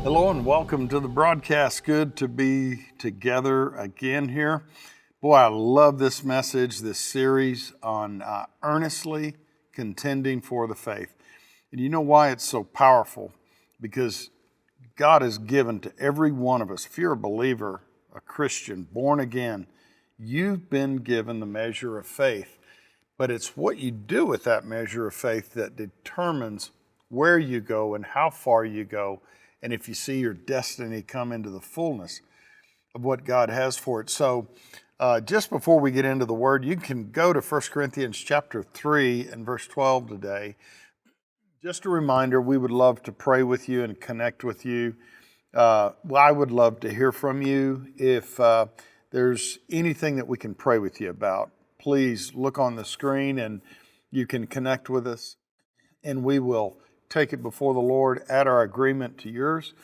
Hello and welcome to the broadcast. Good to be together again here. Boy, I love this message, this series on earnestly contending for the faith. And you know why it's so powerful? Because God has given to every one of us, if you're a believer, a Christian, born again, you've been given the measure of faith. But it's what you do with that measure of faith that determines where you go and how far you go, and if you see your destiny come into the fullness of what God has for it. So just before we get into the word, you can go to 1 Corinthians chapter 3 and verse 12 today. Just a reminder, we would love to pray with you and connect with you. I would love to hear from you. If there's anything that we can pray with you about, please look on the screen and you can connect with us, and we will take it before the Lord, add our agreement to yours.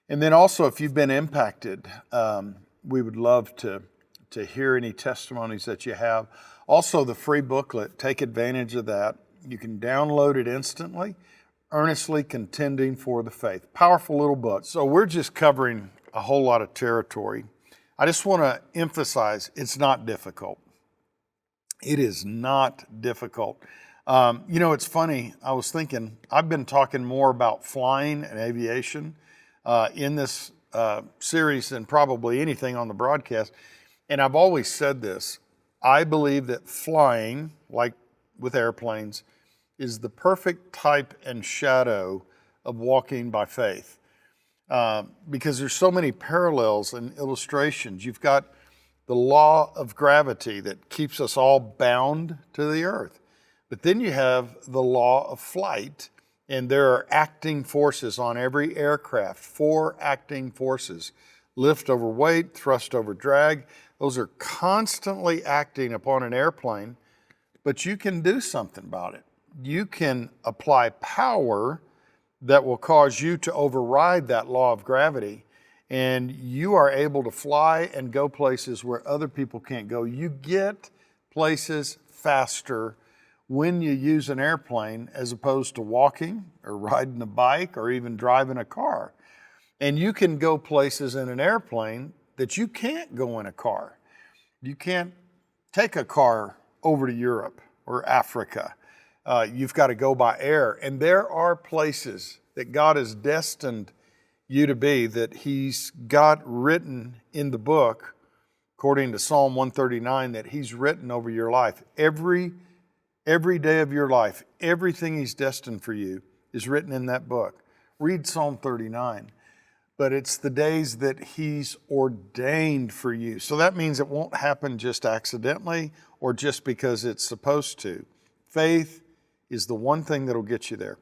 And then also, if you've been impacted, we would love to hear any testimonies that you have. Also, the free booklet, take advantage of that. You can download it instantly, Earnestly Contending for the Faith. Powerful little book. So we're just covering a whole lot of territory. I just want to emphasize, it's not difficult. It is not difficult. It's funny. I was thinking, I've been talking more about flying and aviation in this series than probably anything on the broadcast. And I've always said this. I believe that flying, like with airplanes, is the perfect type and shadow of walking by faith. Because there's so many parallels and illustrations. You've got the law of gravity that keeps us all bound to the earth. But then you have the law of flight, and there are acting forces on every aircraft, 4 acting forces: lift over weight, thrust over drag. Those are constantly acting upon an airplane, but you can do something about it. You can apply power that will cause you to override that law of gravity, and you are able to fly and go places where other people can't go. You get places faster when you use an airplane as opposed to walking or riding a bike or even driving a car. And you can go places in an airplane that you can't go in a car. You can't take a car over to Europe or Africa. You've got to go by air. And there are places that God has destined you to be that He's got written in the book, according to Psalm 139, that He's written over your life. Every day of your life, everything He's destined for you is written in that book. Read Psalm 39. But it's the days that He's ordained for you. So that means it won't happen just accidentally or just because it's supposed to. Faith is the one thing that'll get you there.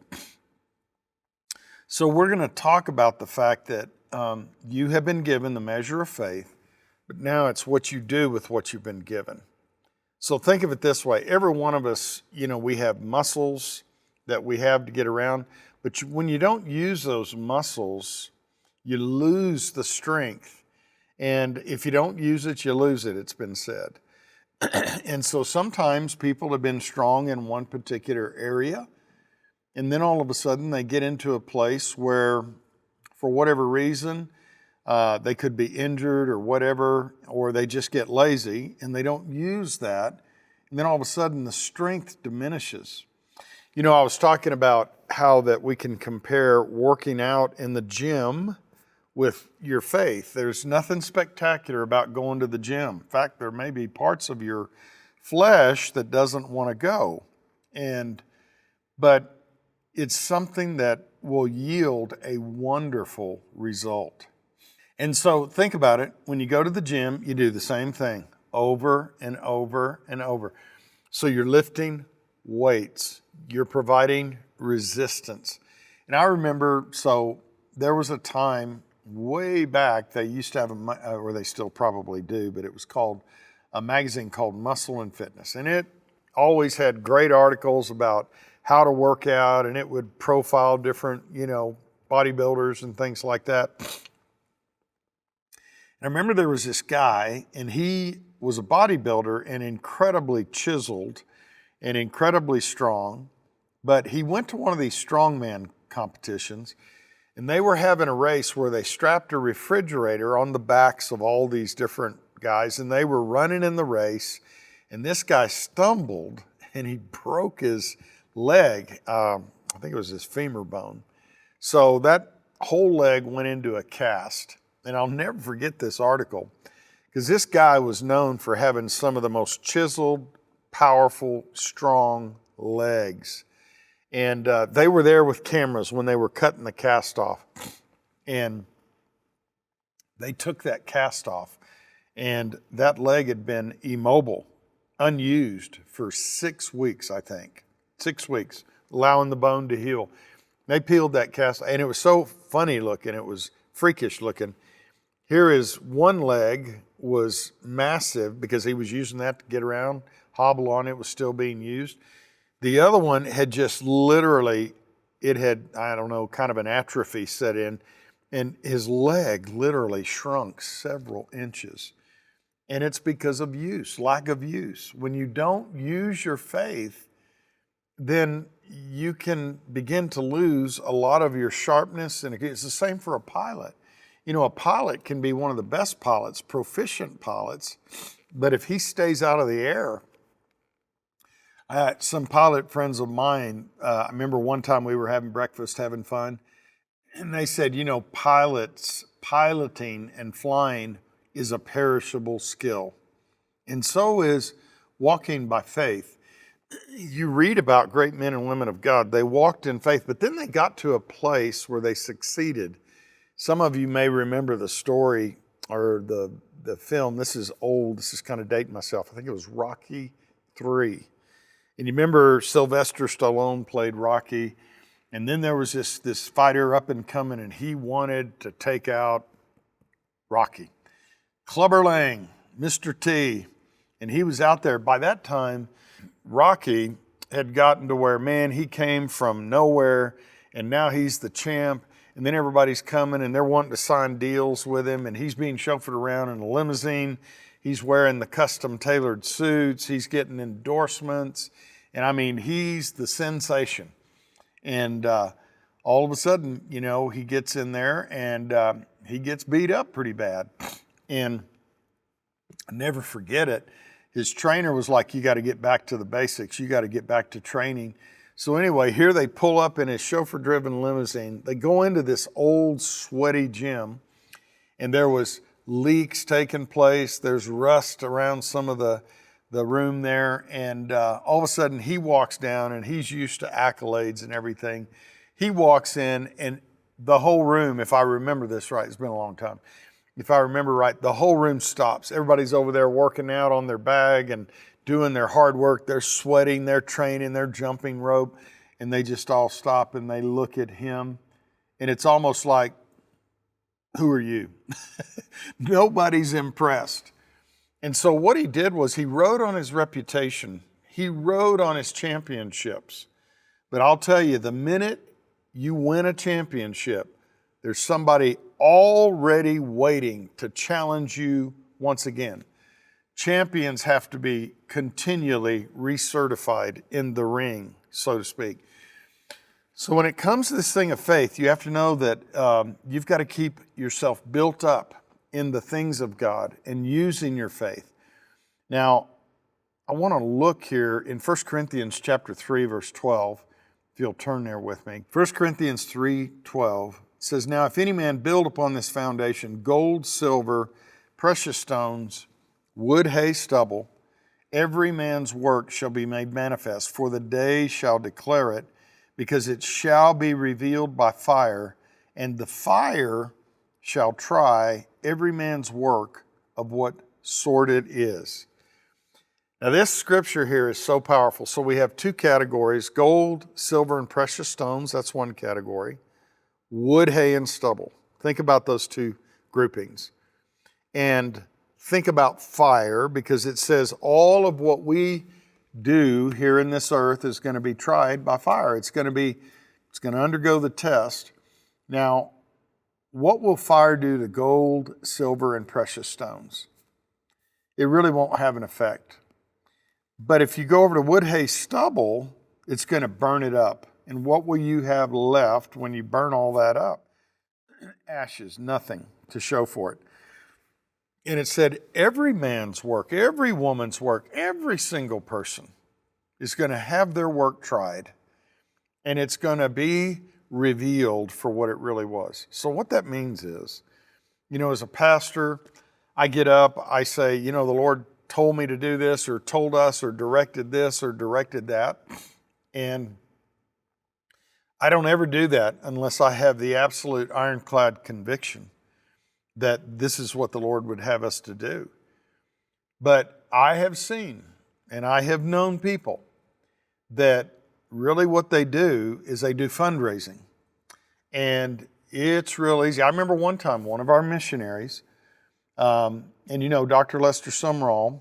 So we're going to talk about the fact that you have been given the measure of faith, but now it's what you do with what you've been given. So think of it this way. Every one of us, we have muscles that we have to get around, but when you don't use those muscles, you lose the strength. And if you don't use it, you lose it, it's been said. And so sometimes people have been strong in one particular area, and then all of a sudden they get into a place where, for whatever reason, they could be injured or whatever, or they just get lazy and they don't use that. And then all of a sudden the strength diminishes. I was talking about how that we can compare working out in the gym with your faith. There's nothing spectacular about going to the gym. In fact, there may be parts of your flesh that doesn't want to go. But it's something that will yield a wonderful result. And so think about it. When you go to the gym, you do the same thing over and over and over. So you're lifting weights. You're providing resistance. And I remember, so there was a time way back, they used to have, or they still probably do, but it was called a magazine called Muscle and Fitness. And it always had great articles about how to work out, and it would profile different, bodybuilders and things like that. And I remember there was this guy, and he was a bodybuilder and incredibly chiseled and incredibly strong, but he went to one of these strongman competitions, And they were having a race where they strapped a refrigerator on the backs of all these different guys, and they were running in the race, and this guy stumbled and he broke his leg. I think it was his femur bone. So that whole leg went into a cast. And I'll never forget this article, because this guy was known for having some of the most chiseled, powerful, strong legs. And they were there with cameras when they were cutting the cast off. And they took that cast off, and that leg had been immobile, unused for 6 weeks, I think. 6 weeks, allowing the bone to heal. They peeled that cast, and it was so funny looking, it was freakish looking. Here is one leg was massive because he was using that to get around, hobble on, it was still being used. The other one had just literally, it had, I don't know, kind of an atrophy set in, and his leg literally shrunk several inches. And it's because of use, lack of use. When you don't use your faith, then you can begin to lose a lot of your sharpness. And it's the same for a pilot. You know, a pilot can be one of the best pilots, proficient pilots, but if he stays out of the air, some pilot friends of mine, I remember one time we were having breakfast, having fun, and they said, you know, piloting and flying is a perishable skill. And so is walking by faith. You read about great men and women of God. They walked in faith, but then they got to a place where they succeeded. Some of you may remember the story or the film. This is old. This is kind of dating myself. I think it was Rocky III. And you remember Sylvester Stallone played Rocky, and then there was this fighter up and coming, and he wanted to take out Rocky. Clubber Lang, Mr. T, and he was out there. By that time, Rocky had gotten to where, man, he came from nowhere, and now he's the champ, and then everybody's coming, and they're wanting to sign deals with him, and he's being chauffeured around in a limousine. He's wearing the custom tailored suits. He's getting endorsements. And I mean, he's the sensation. And all of a sudden, you know, he gets in there and he gets beat up pretty bad. And I never forget it. His trainer was like, you got to get back to the basics. You got to get back to training. So anyway, here they pull up in his chauffeur-driven limousine. They go into this old, sweaty gym, and there was leaks taking place. There's rust around some of the room there, and all of a sudden he walks down, and he's used to accolades and everything. He walks in, and the whole room, if I remember this right, it's been a long time. If I remember right, the whole room stops. Everybody's over there working out on their bag and doing their hard work. They're sweating, they're training, they're jumping rope, and they just all stop and they look at him. And it's almost like, who are you? Nobody's impressed. And so what he did was he rode on his reputation. He rode on his championships. But I'll tell you, the minute you win a championship, there's somebody already waiting to challenge you once again. Champions have to be continually recertified in the ring, so to speak. So when it comes to this thing of faith, you have to know that you've got to keep yourself built up in the things of God and using your faith. Now, I want to look here in 1 Corinthians chapter 3, verse 12, if you'll turn there with me. 1 Corinthians 3:12 says, now if any man build upon this foundation gold, silver, precious stones, wood, hay, stubble, every man's work shall be made manifest, for the day shall declare it, because it shall be revealed by fire, and the fire shall try every man's work of what sort it is. Now this scripture here is so powerful. So we have two categories, gold, silver, and precious stones. That's one category. Wood, hay, and stubble. Think about those two groupings. And think about fire, because it says all of what we do here in this earth is going to be tried by fire. It's going to undergo the test. Now, what will fire do to gold, silver, and precious stones? It really won't have an effect. But if you go over to wood, hay, stubble, it's going to burn it up. And what will you have left when you burn all that up? ashes, nothing to show for it. And it said every man's work, every woman's work, every single person is going to have their work tried, and it's going to be revealed for what it really was. So what that means is, as a pastor, I get up, I say, the Lord told me to do this, or told us, or directed this, or directed that. And I don't ever do that unless I have the absolute ironclad conviction that this is what the Lord would have us to do. But I have seen, and I have known people that really what they do is they do fundraising. And it's real easy. I remember one time, one of our missionaries, Dr. Lester Sumrall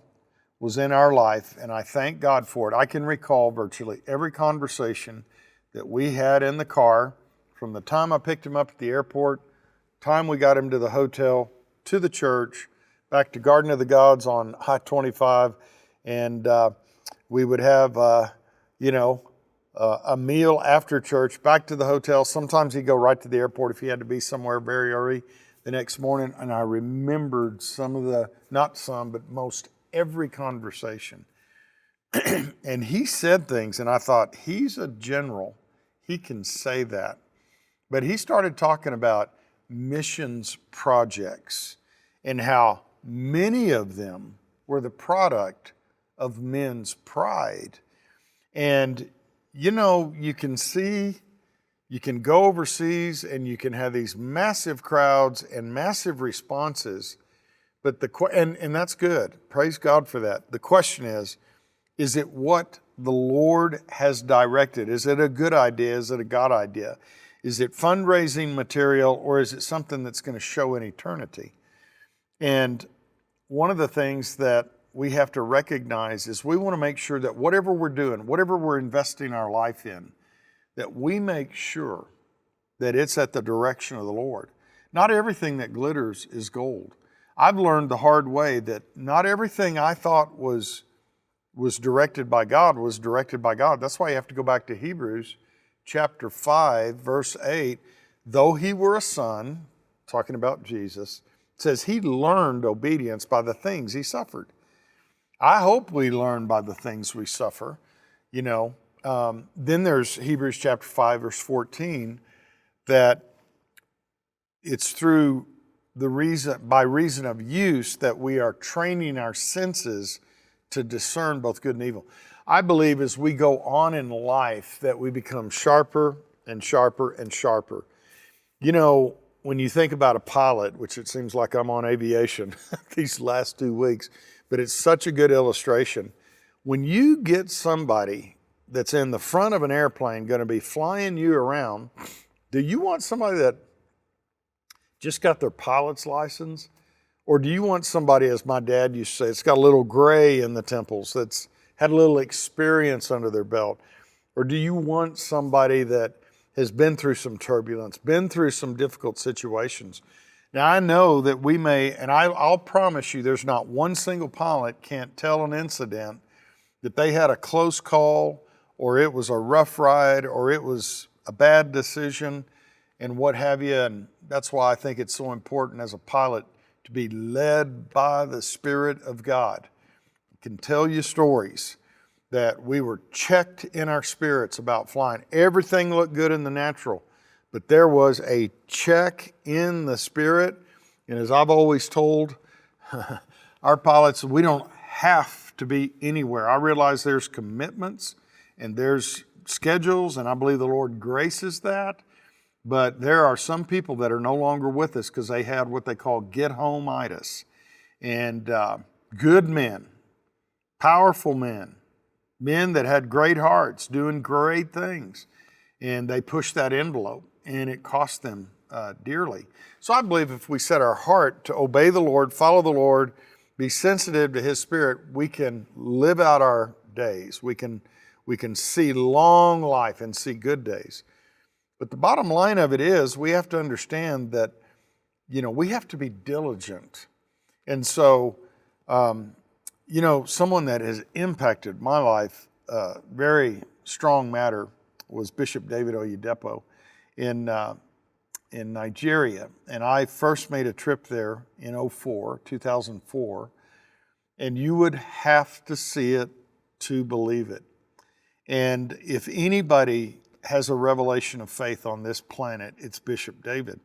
was in our life, and I thank God for it. I can recall virtually every conversation that we had in the car from the time I picked him up at the airport, time we got him to the hotel, to the church, back to Garden of the Gods on I-25, and we would have, a meal after church, back to the hotel. Sometimes he'd go right to the airport if he had to be somewhere very early the next morning. And I remembered most every conversation. And he said things, and I thought, he's a general. He can say that. But he started talking about missions projects and how many of them were the product of men's pride. And you can go overseas and you can have these massive crowds and massive responses, but and that's good. Praise God for that. The question is it what the Lord has directed? Is it a good idea? Is it a God idea? Is it fundraising material, or is it something that's going to show in eternity? And one of the things that we have to recognize is we want to make sure that whatever we're doing, whatever we're investing our life in, that we make sure that it's at the direction of the Lord. Not everything that glitters is gold. I've learned the hard way that not everything I thought was directed by God was directed by God. That's why you have to go back to Hebrews chapter 5, verse 8. Though he were a son, talking about Jesus, it says he learned obedience by the things he suffered. I hope we learn by the things we suffer, Then there's Hebrews chapter 5, verse 14, that it's through by reason of use that we are training our senses to discern both good and evil. I believe as we go on in life that we become sharper and sharper and sharper. When you think about a pilot, which it seems like I'm on Aviation these last 2 weeks, but it's such a good illustration. When you get somebody that's in the front of an airplane going to be flying you around, do you want somebody that just got their pilot's license? Or do you want somebody, as my dad used to say, it's got a little gray in the temples, that's had a little experience under their belt? Or do you want somebody that has been through some turbulence, been through some difficult situations? Now, I know that we may, and I'll promise you there's not one single pilot can't tell an incident that they had a close call, or it was a rough ride, or it was a bad decision, and what have you. And that's why I think it's so important as a pilot to be led by the Spirit of God. I can tell you stories that we were checked in our spirits about flying. Everything looked good in the natural, but there was a check in the spirit. And as I've always told our pilots, we don't have to be anywhere. I realize there's commitments and there's schedules, and I believe the Lord graces that. But there are some people that are no longer with us because they had what they call get-home-itis. And good men, powerful men that had great hearts, doing great things. And they pushed that envelope, and it cost them dearly. So I believe if we set our heart to obey the Lord, follow the Lord, be sensitive to His Spirit, we can live out our days. We can see long life and see good days. But the bottom line of it is we have to understand that, we have to be diligent. And so, someone that has impacted my life, very strong matter, was Bishop David Oyedepo. In in Nigeria. And I first made a trip there in 2004. And you would have to see it to believe it. And if anybody has a revelation of faith on this planet, it's Bishop David.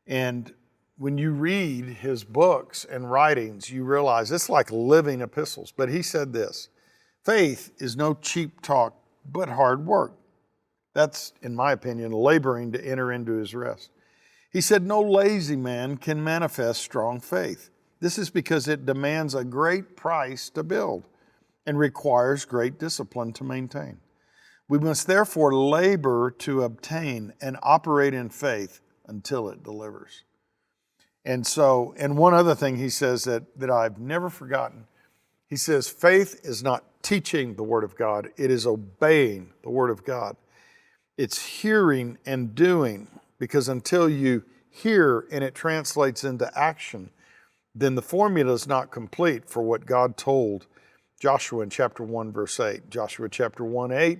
And when you read his books and writings, you realize it's like living epistles. But he said this: faith is no cheap talk, but hard work. That's, in my opinion, laboring to enter into his rest. He said, no lazy man can manifest strong faith. This is because it demands a great price to build and requires great discipline to maintain. We must therefore labor to obtain and operate in faith until it delivers. And one other thing he says that I've never forgotten, he says, faith is not teaching the Word of God, it is obeying the Word of God. It's hearing and doing, because until you hear and it translates into action, then the formula is not complete for what God told Joshua in chapter 1, verse 8. Joshua chapter 1, 8,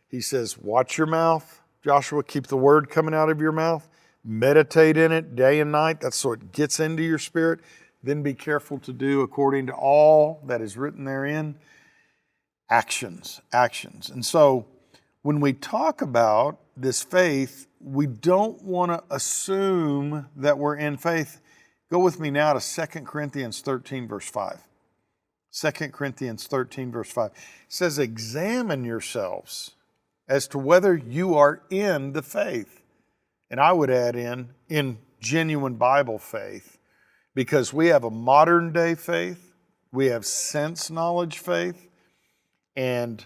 he says, watch your mouth, Joshua, keep the word coming out of your mouth, meditate in it day and night. That's so it gets into your spirit. Then be careful to do according to all that is written therein. Actions. And so when we talk about this faith, we don't want to assume that we're in faith. Go with me now to 2 Corinthians 13, verse 5. 2 Corinthians 13, verse 5. It says, examine yourselves as to whether you are in the faith. And I would add in genuine Bible faith, because we have a modern day faith, we have sense knowledge faith, and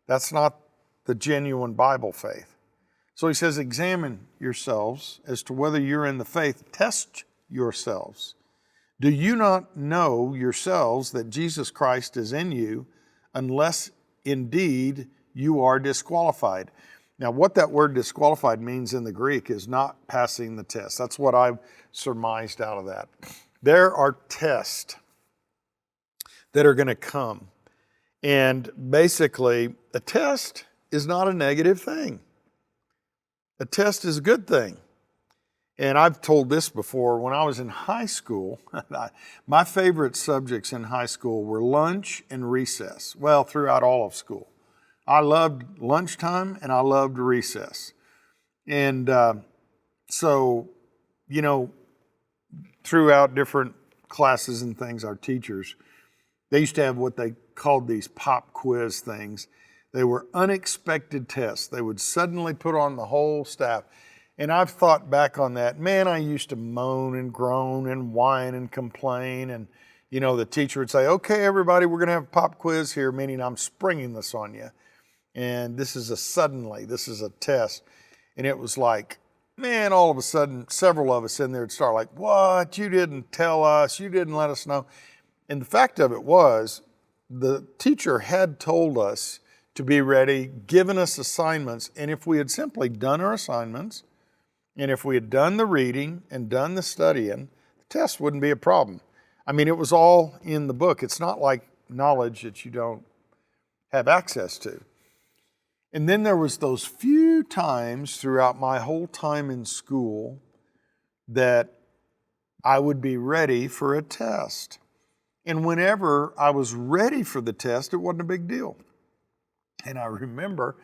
that's not the genuine Bible faith. So he says, examine yourselves as to whether you're in the faith. Test yourselves. Do you not know yourselves that Jesus Christ is in you, unless indeed you are disqualified? Now, what that word disqualified means in the Greek is not passing the test. That's what I've surmised out of that. There are tests that are going to come. And basically, a test is not a negative thing. A test is a good thing. And I've told this before, when I was in high school, my favorite subjects in high school were lunch and recess. Well, throughout all of school. I loved lunchtime and I loved recess. And so, throughout different classes and things, our teachers, they used to have what they called these pop quiz things. They were unexpected tests. They would suddenly put on the whole staff. And I've thought back on that. Man, I used to moan and groan and whine and complain. And, the teacher would say, okay, everybody, we're going to have a pop quiz here, meaning I'm springing this on you. And this is a test. And it was like, man, all of a sudden, several of us in there would start like, what? You didn't tell us. You didn't let us know. And the fact of it was, the teacher had told us to be ready, given us assignments. And if we had simply done our assignments, and if we had done the reading and done the studying, the test wouldn't be a problem. I mean, it was all in the book. It's not like knowledge that you don't have access to. And then there was those few times throughout my whole time in school that I would be ready for a test. And whenever I was ready for the test, it wasn't a big deal. And I remember,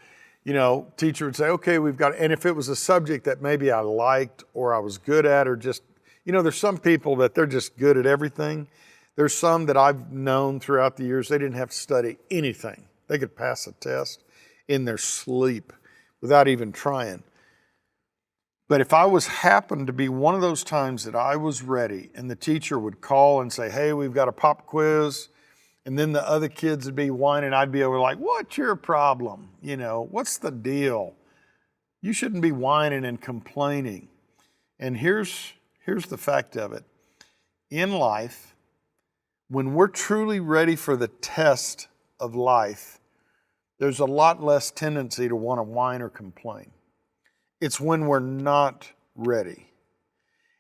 teacher would say, okay, we've got, and if it was a subject that maybe I liked or I was good at, or just, there's some people that they're just good at everything. There's some that I've known throughout the years, they didn't have to study anything. They could pass a test in their sleep without even trying. But if I happened to be one of those times that I was ready and the teacher would call and say, hey, we've got a pop quiz, and then the other kids would be whining, I'd be over like, what's your problem? What's the deal? You shouldn't be whining and complaining. And here's the fact of it. In life, when we're truly ready for the test of life, there's a lot less tendency to want to whine or complain. It's when we're not ready.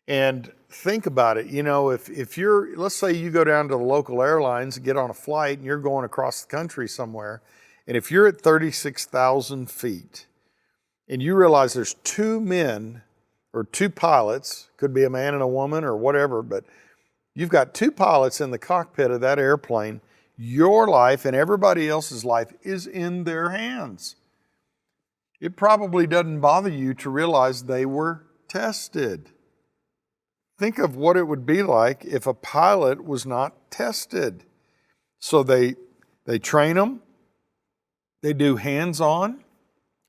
And think about it, if let's say you go down to the local airlines and get on a flight and you're going across the country somewhere, and if you're at 36,000 feet and you realize there's two men or two pilots, could be a man and a woman or whatever, but you've got two pilots in the cockpit of that airplane. Your life and everybody else's life is in their hands. It probably doesn't bother you to realize they were tested. Think of what it would be like if a pilot was not tested. So they train them, they do hands-on,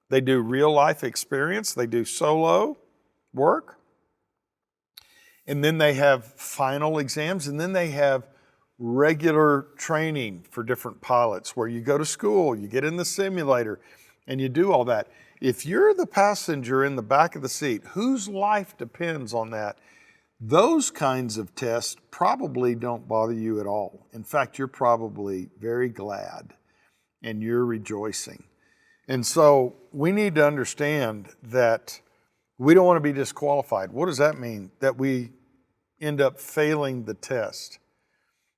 they do real-life experience, they do solo work, and then they have final exams, and then they have regular training for different pilots where you go to school, you get in the simulator, and you do all that. If you're the passenger in the back of the seat, whose life depends on that, those kinds of tests probably don't bother you at all. In fact, you're probably very glad and you're rejoicing. And so we need to understand that we don't want to be disqualified. What does that mean? That we end up failing the test.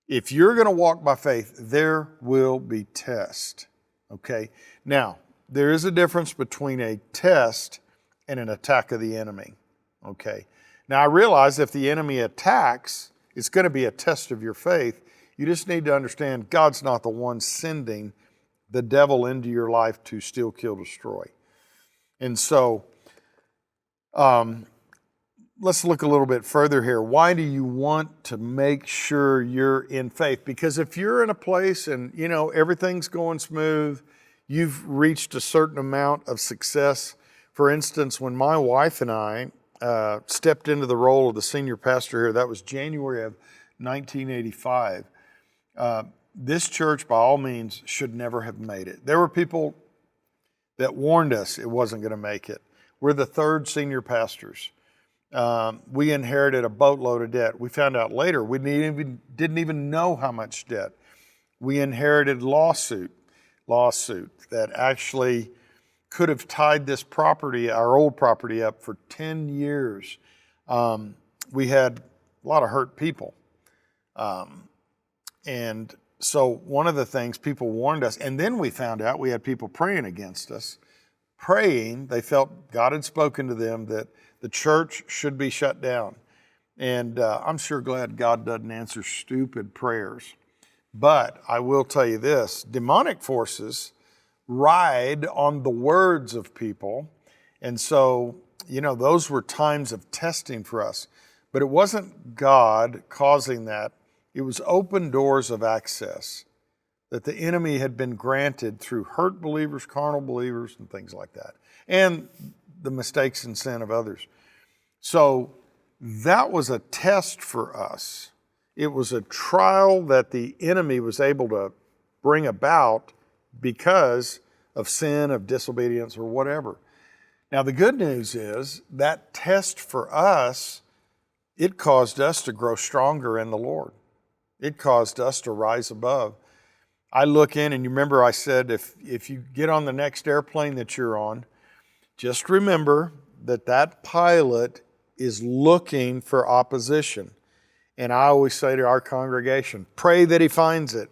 If you're going to walk by faith, there will be tests. Okay? Now, there is a difference between a test and an attack of the enemy. Okay? Now, I realize if the enemy attacks, it's going to be a test of your faith. You just need to understand God's not the one sending the devil into your life to steal, kill, destroy. And so, let's look a little bit further here. Why do you want to make sure you're in faith? Because if you're in a place and, everything's going smooth, you've reached a certain amount of success. For instance, when my wife and I stepped into the role of the senior pastor here, that was January of 1985. This church, by all means, should never have made it. There were people that warned us it wasn't going to make it. We're the third senior pastors. We inherited a boatload of debt. We found out later we didn't even know how much debt. We inherited lawsuit that actually could have tied this property, our old property, up for 10 years. We had a lot of hurt people. And so one of the things people warned us, and then we found out we had people praying against us, they felt God had spoken to them that the church should be shut down. And I'm sure glad God doesn't answer stupid prayers. But I will tell you this, demonic forces ride on the words of people. And so, those were times of testing for us. But it wasn't God causing that. It was open doors of access that the enemy had been granted through hurt believers, carnal believers, and things like that. And the mistakes and sin of others. So that was a test for us. It was a trial that the enemy was able to bring about because of sin, of disobedience, or whatever. Now, the good news is that test for us, it caused us to grow stronger in the Lord. It caused us to rise above. I look in, and you remember I said, if you get on the next airplane that you're on, just remember that pilot is looking for opposition. And I always say to our congregation, pray that he finds it,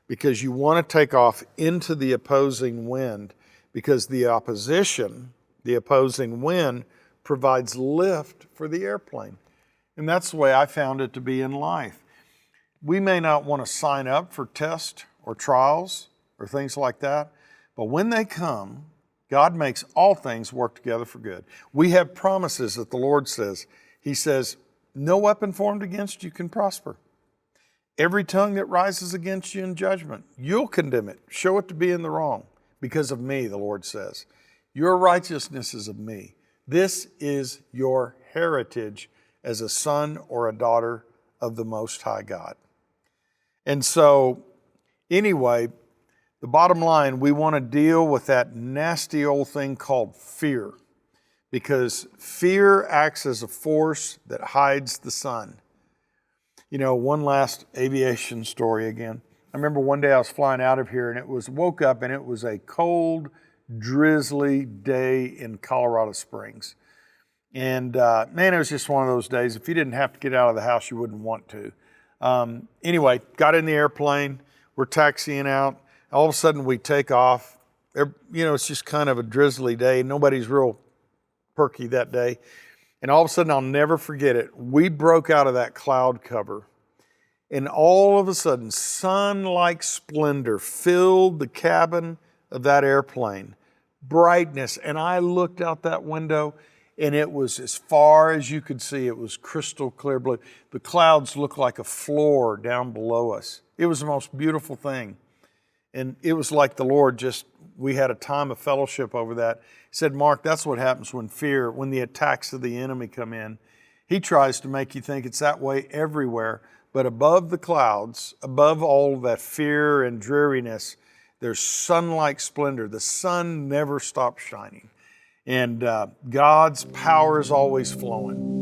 because you want to take off into the opposing wind, because the opposing wind provides lift for the airplane. And that's the way I found it to be in life. We may not want to sign up for tests or trials or things like that, but when they come, God makes all things work together for good. We have promises that the Lord says. He says, no weapon formed against you can prosper. Every tongue that rises against you in judgment, you'll condemn it. Show it to be in the wrong because of me, the Lord says. Your righteousness is of me. This is your heritage as a son or a daughter of the Most High God. And so, anyway, the bottom line, we want to deal with that nasty old thing called fear, because fear acts as a force that hides the sun. One last aviation story again. I remember one day I was flying out of here and woke up and it was a cold, drizzly day in Colorado Springs. And man, it was just one of those days. If you didn't have to get out of the house, you wouldn't want to. Anyway, got in the airplane. We're taxiing out. All of a sudden we take off. It's just kind of a drizzly day. Nobody's real perky that day. And all of a sudden, I'll never forget it. We broke out of that cloud cover. And all of a sudden, sun-like splendor filled the cabin of that airplane. Brightness. And I looked out that window, and it was as far as you could see. It was crystal clear blue. The clouds looked like a floor down below us. It was the most beautiful thing. And it was like the Lord we had a time of fellowship over that. He said, Mark, that's what happens when the attacks of the enemy come in. He tries to make you think it's that way everywhere. But above the clouds, above all that fear and dreariness, there's sun-like splendor. The sun never stops shining. And God's power is always flowing.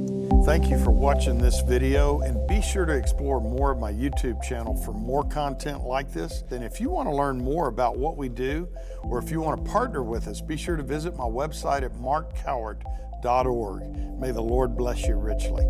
Thank you for watching this video, and be sure to explore more of my YouTube channel for more content like this. And if you want to learn more about what we do, or if you want to partner with us, be sure to visit my website at markcowart.org. May the Lord bless you richly.